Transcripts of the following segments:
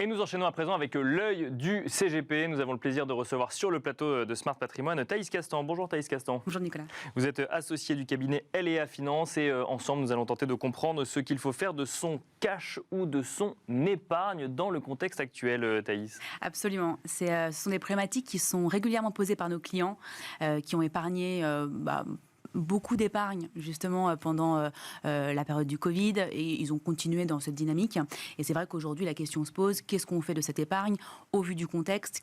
Et nous enchaînons à présent avec l'œil du CGP. Nous avons le plaisir de recevoir sur le plateau de Smart Patrimoine Thaïs Castan. Bonjour Thaïs Castan. Bonjour Nicolas. Vous êtes associé du cabinet L&A Finance et ensemble nous allons tenter de comprendre ce qu'il faut faire de son cash ou de son épargne dans le contexte actuel, Thaïs. Absolument. Ce sont des problématiques qui sont régulièrement posées par nos clients qui ont épargné beaucoup d'épargne justement pendant la période du Covid et ils ont continué dans cette dynamique. Et c'est vrai qu'aujourd'hui la question se pose, qu'est-ce qu'on fait de cette épargne au vu du contexte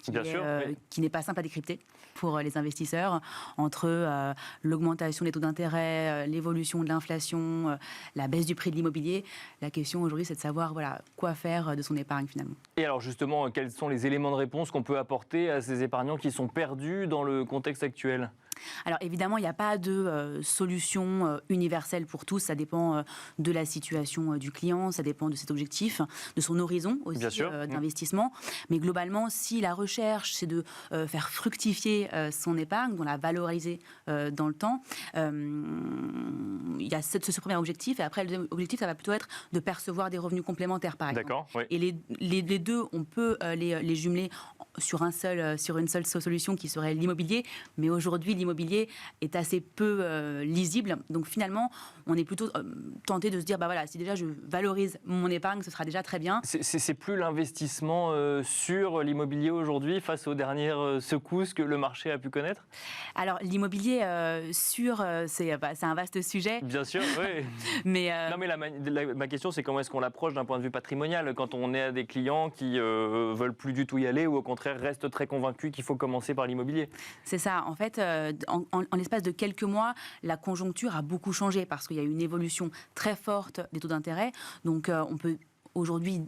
qui n'est pas simple à décrypter pour les investisseurs, entre l'augmentation des taux d'intérêt, l'évolution de l'inflation, la baisse du prix de l'immobilier. La question aujourd'hui c'est de savoir quoi faire de son épargne finalement. Et alors justement, quels sont les éléments de réponse qu'on peut apporter à ces épargnants qui sont perdus dans le contexte actuel ? Alors évidemment, il n'y a pas de solution universelle pour tous. Ça dépend de la situation du client, ça dépend de ses objectifs, de son horizon aussi d'investissement. Mais globalement, si la recherche, c'est de faire fructifier son épargne, de la valoriser dans le temps, il y a ce premier objectif. Et après, le deuxième objectif, ça va plutôt être de percevoir des revenus complémentaires, par exemple. D'accord, oui. Et les deux, on peut les jumeler sur une seule solution qui serait l'immobilier. Mais aujourd'hui, l'immobilier est assez peu lisible. Donc finalement, on est plutôt tenté de se dire, si déjà je valorise mon épargne, ce sera déjà très bien. C'est plus l'investissement sur l'immobilier aujourd'hui face aux dernières secousses que le marché a pu connaître ? Alors l'immobilier c'est un vaste sujet. Bien sûr, oui. mais ma question, c'est comment est-ce qu'on l'approche d'un point de vue patrimonial quand on est à des clients qui veulent plus du tout y aller ou au contraire restent très convaincus qu'il faut commencer par l'immobilier ? C'est ça. En fait, en l'espace de quelques mois, la conjoncture a beaucoup changé parce qu'il y a eu une évolution très forte des taux d'intérêt. Donc, on peut aujourd'hui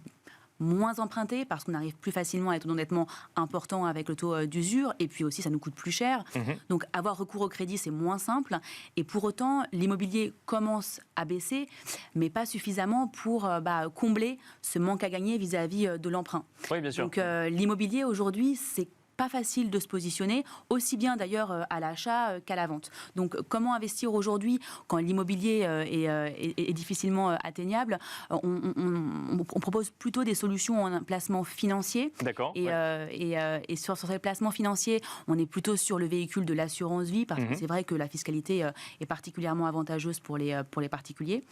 moins emprunter parce qu'on arrive plus facilement à des taux d'endettement importants avec le taux d'usure et puis aussi ça nous coûte plus cher. Donc avoir recours au crédit c'est moins simple et pour autant l'immobilier commence à baisser mais pas suffisamment pour combler ce manque à gagner vis-à-vis de l'emprunt. Oui, bien sûr. Donc l'immobilier aujourd'hui c'est pas facile de se positionner, aussi bien d'ailleurs à l'achat qu'à la vente. Donc, comment investir aujourd'hui quand l'immobilier est difficilement atteignable ? On propose plutôt des solutions en placement financier. D'accord. Et sur ces placements financiers, on est plutôt sur le véhicule de l'assurance vie, parce que c'est vrai que la fiscalité est particulièrement avantageuse pour les particuliers,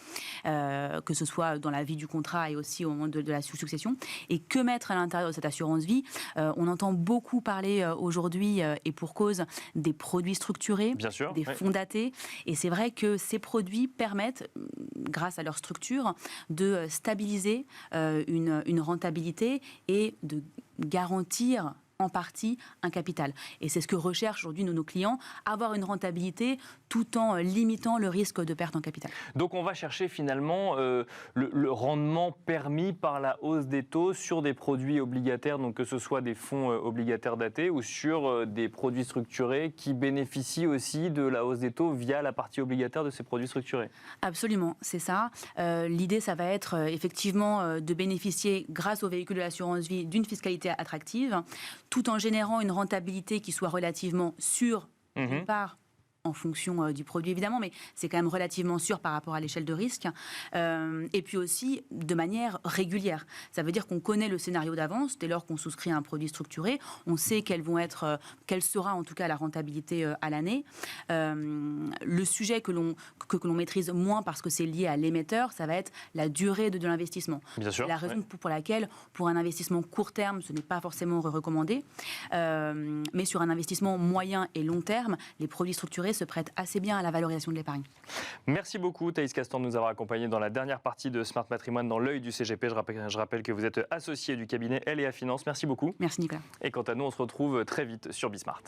que ce soit dans la vie du contrat et aussi au moment de la succession. Et que mettre à l'intérieur de cette assurance vie ? On entend beaucoup parler aujourd'hui et pour cause des produits structurés, des fonds datés. Et c'est vrai que ces produits permettent, grâce à leur structure, de stabiliser une rentabilité et de garantir en partie un capital. Et c'est ce que recherchent aujourd'hui nos clients, avoir une rentabilité tout en limitant le risque de perte en capital. Donc on va chercher finalement le rendement permis par la hausse des taux sur des produits obligataires, donc que ce soit des fonds obligataires datés ou sur des produits structurés qui bénéficient aussi de la hausse des taux via la partie obligataire de ces produits structurés. Absolument, c'est ça. L'idée, ça va être effectivement de bénéficier, grâce au véhicule de l'assurance vie, d'une fiscalité attractive, tout en générant une rentabilité qui soit relativement sûre, d'une part, en fonction du produit évidemment, mais c'est quand même relativement sûr par rapport à l'échelle de risque, et puis aussi de manière régulière. Ça veut dire qu'on connaît le scénario d'avance, dès lors qu'on souscrit à un produit structuré, on sait quelle sera en tout cas la rentabilité à l'année. Le sujet que l'on maîtrise moins parce que c'est lié à l'émetteur, ça va être la durée de l'investissement. Bien sûr, la raison pour laquelle, pour un investissement court terme, ce n'est pas forcément recommandé, mais sur un investissement moyen et long terme, les produits structurés se prête assez bien à la valorisation de l'épargne. Merci beaucoup Thaïs Castan de nous avoir accompagnés dans la dernière partie de Smart Patrimoine dans l'œil du CGP. Je rappelle que vous êtes associé du cabinet L&A Finance. Merci beaucoup. Merci Nicolas. Et quant à nous, on se retrouve très vite sur Bismart.